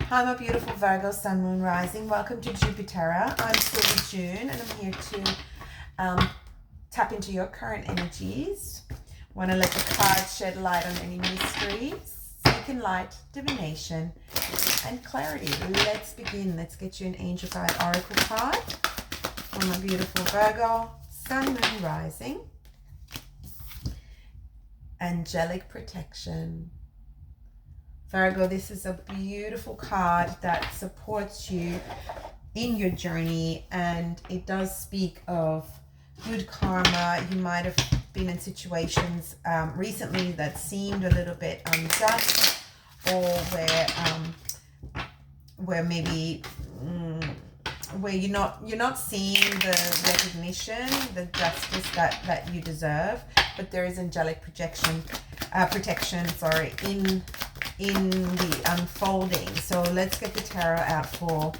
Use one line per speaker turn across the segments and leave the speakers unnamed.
Hi, my beautiful Virgo, Sun, Moon, Rising. Welcome to Jupiter. I'm XLvijoon, and I'm here to tap into your current energies. Want to let the cards shed light on any mysteries, seeking light, divination, and clarity. Let's begin. Let's get you an Angel Guide Oracle card for my beautiful Virgo, Sun, Moon, Rising. Angelic protection. Virgo, this is a beautiful card that supports you in your journey, and it does speak of good karma. You might have been in situations recently that seemed a little bit unjust, or where maybe where you're not seeing the recognition, the justice that you deserve. But there is angelic protection in the unfolding. So let's get the tarot out for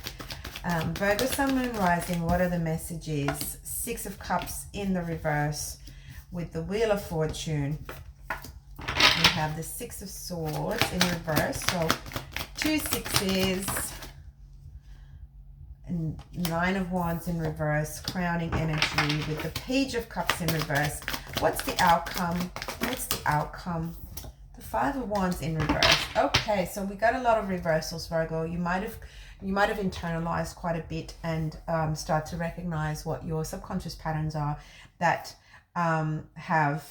Virgo, Sun, Moon, Rising. What are the messages? Six of Cups in the reverse with the Wheel of Fortune. We have the Six of Swords in reverse. So 2 sixes and 9 of Wands in reverse, crowning energy with the Page of Cups in reverse. What's the outcome? What's the outcome? The 5 of Wands in reverse. Okay, so we got a lot of reversals, Virgo. You might have internalized quite a bit and start to recognize what your subconscious patterns are that have,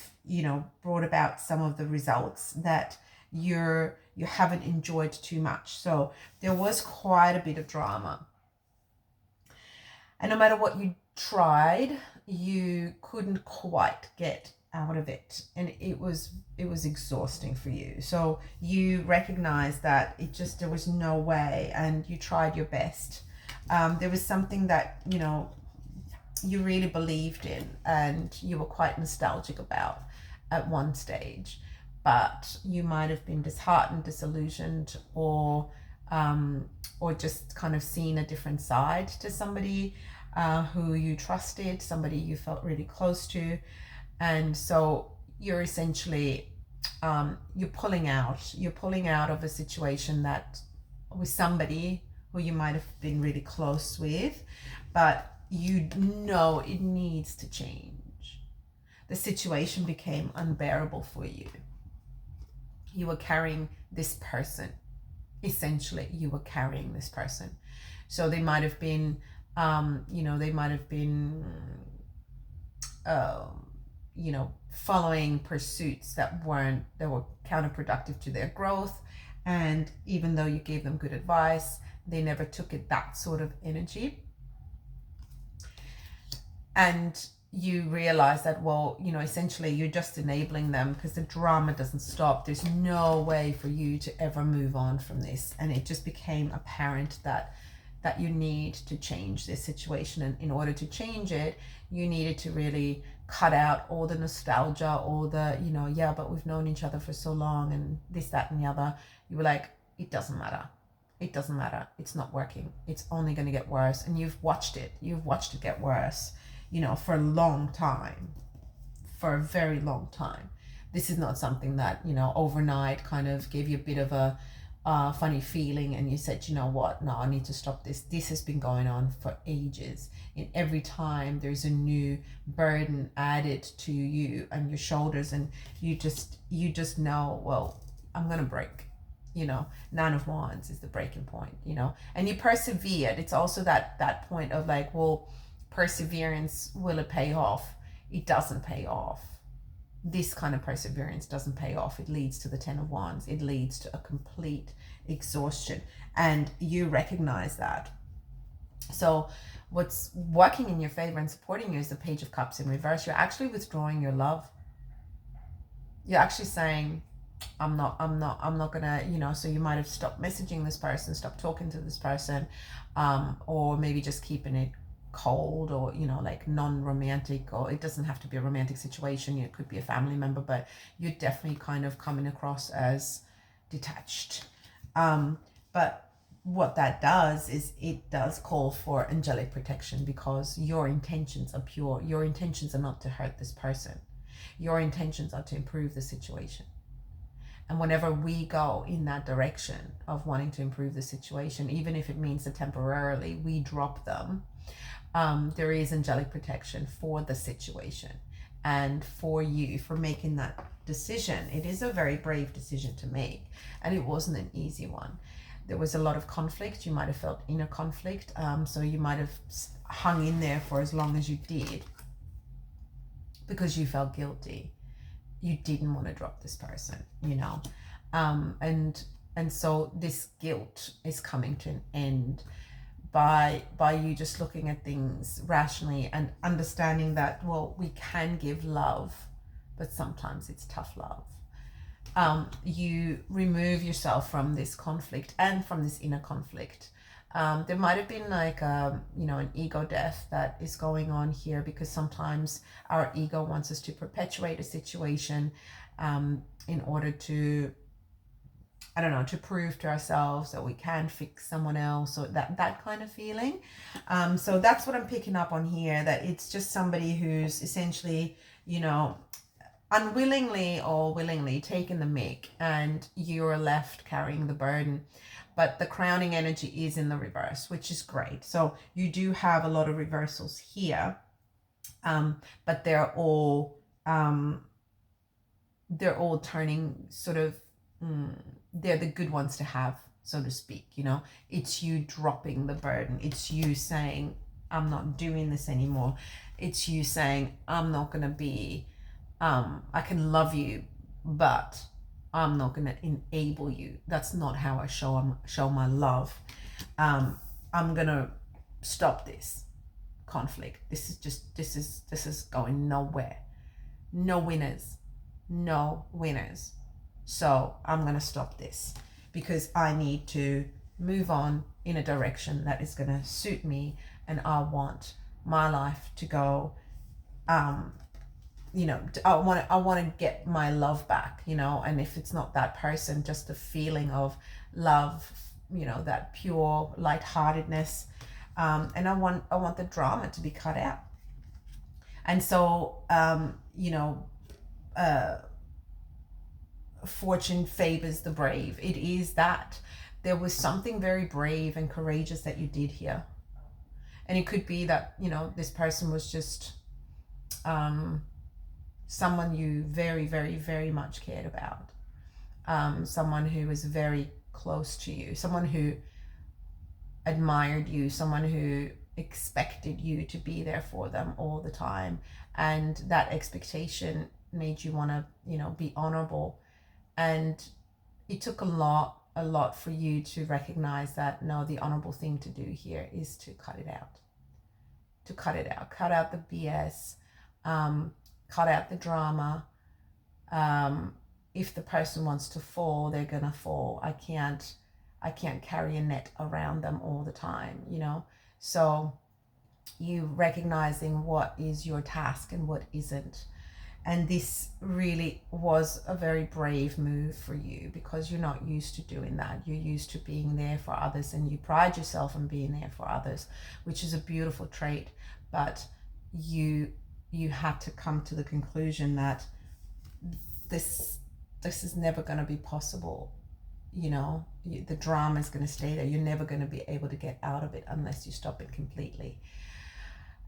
brought about some of the results that you haven't enjoyed too much. So there was quite a bit of drama. And no matter what you tried, you couldn't quite get out of it, and it was exhausting for you. So you recognize that there was no way, and you tried your best. There was something that you really believed in and you were quite nostalgic about at one stage, but you might have been disheartened, disillusioned, or just kind of seen a different side to somebody who you trusted, somebody you felt really close to. And so you're essentially you're pulling out of a situation that with somebody who you might have been really close with, but it needs to change. The situation became unbearable for you. You were carrying this person. Essentially, you were carrying this person. So they might have been following pursuits that were counterproductive to their growth. And even though you gave them good advice, they never took it, that sort of energy. And you realize that, essentially you're just enabling them because the drama doesn't stop. There's no way for you to ever move on from this. And it just became apparent that you need to change this situation. And in order to change it, you needed to really cut out all the nostalgia, all the, but we've known each other for so long and this, that, and the other. You were like, it doesn't matter. It doesn't matter. It's not working. It's only going to get worse. And you've watched it get worse, for a long time, for a very long time. This is not something that, overnight kind of gave you a bit of a funny feeling and you said, you know what, no, I need to stop this. This has been going on for ages, and every time there's a new burden added to you and your shoulders, and you just know, well, I'm gonna break. 9 of Wands is the breaking point, and you persevered. It's also that point of like, well, perseverance, will it pay off? It doesn't pay off. This kind of perseverance doesn't pay off. It leads to the 10 of Wands. It leads to a complete exhaustion, and you recognize that. So what's working in your favor and supporting you is the Page of Cups in reverse. You're actually withdrawing your love. You're actually saying, I'm not gonna, so you might have stopped messaging this person, stopped talking to this person, or maybe just keeping it cold, or like non-romantic, or it doesn't have to be a romantic situation. It could be a family member, but you're definitely kind of coming across as detached. But what that does is it does call for angelic protection, because your intentions are pure. Your intentions are not to hurt this person. Your intentions are to improve the situation. And whenever we go in that direction of wanting to improve the situation, even if it means that temporarily we drop them, there is angelic protection for the situation and for you for making that decision. It is a very brave decision to make, and it wasn't an easy one. There was a lot of conflict. You might have felt inner conflict, so you might have hung in there for as long as you did because you felt guilty. You didn't want to drop this person, you know, and so this guilt is coming to an end by you just looking at things rationally and understanding that, well, we can give love, but sometimes it's tough love. You remove yourself from this conflict and from this inner conflict. There might have been like an ego death that is going on here, because sometimes our ego wants us to perpetuate a situation in order to, I don't know, to prove to ourselves that we can fix someone else, or that kind of feeling. So that's what I'm picking up on here, that it's just somebody who's essentially, unwillingly or willingly taken the mick, and you're left carrying the burden. But the crowning energy is in the reverse, which is great. So you do have a lot of reversals here, but they're all turning sort of, they're the good ones to have, so to speak. It's you dropping the burden. It's you saying, I'm not doing this anymore. It's you saying, I'm not going to be, I can love you, but I'm not going to enable you. That's not how I show my love. I'm going to stop this conflict. This is going nowhere. No winners. So I'm going to stop this because I need to move on in a direction that is going to suit me, and I want my life to go, I want to get my love back, and if it's not that person, just the feeling of love, that pure lightheartedness, and I want the drama to be cut out. And so, fortune favors the brave. It is that there was something very brave and courageous that you did here, and it could be that this person was just someone you very, very, very much cared about, someone who was very close to you, someone who admired you, someone who expected you to be there for them all the time, and that expectation made you want to be honorable. And it took a lot for you to recognize that, no, the honorable thing to do here is to cut it out, cut out the BS, cut out the drama. If the person wants to fall, they're gonna fall. I can't carry a net around them all the time, so you recognizing what is your task and what isn't. And this really was a very brave move for you, because you're not used to doing that. You're used to being there for others, and you pride yourself on being there for others, which is a beautiful trait. But you had to come to the conclusion that this is never going to be possible. The drama is going to stay there. You're never going to be able to get out of it unless you stop it completely.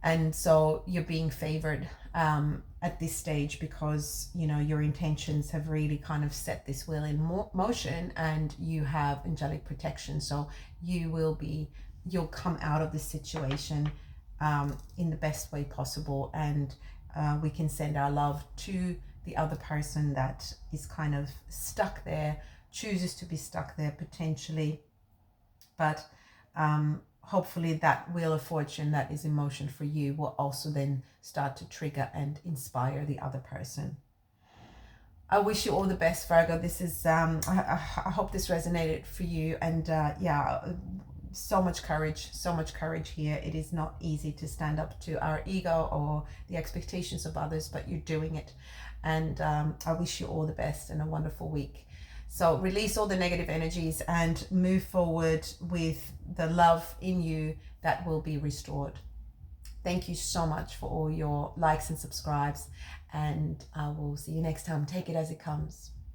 And so you're being favored at this stage, because your intentions have really kind of set this wheel in motion, and you have angelic protection. So you'll come out of this situation in the best way possible, and we can send our love to the other person that is kind of stuck there, chooses to be stuck there potentially, but hopefully that wheel of fortune that is in motion for you will also then start to trigger and inspire the other person. I wish you all the best, Virgo. This is I hope this resonated for you, and so much courage here. It is not easy to stand up to our ego or the expectations of others, but you're doing it, and I wish you all the best and a wonderful week. So release all the negative energies and move forward with the love in you that will be restored. Thank you so much for all your likes and subscribes, and I will see you next time. Take it as it comes.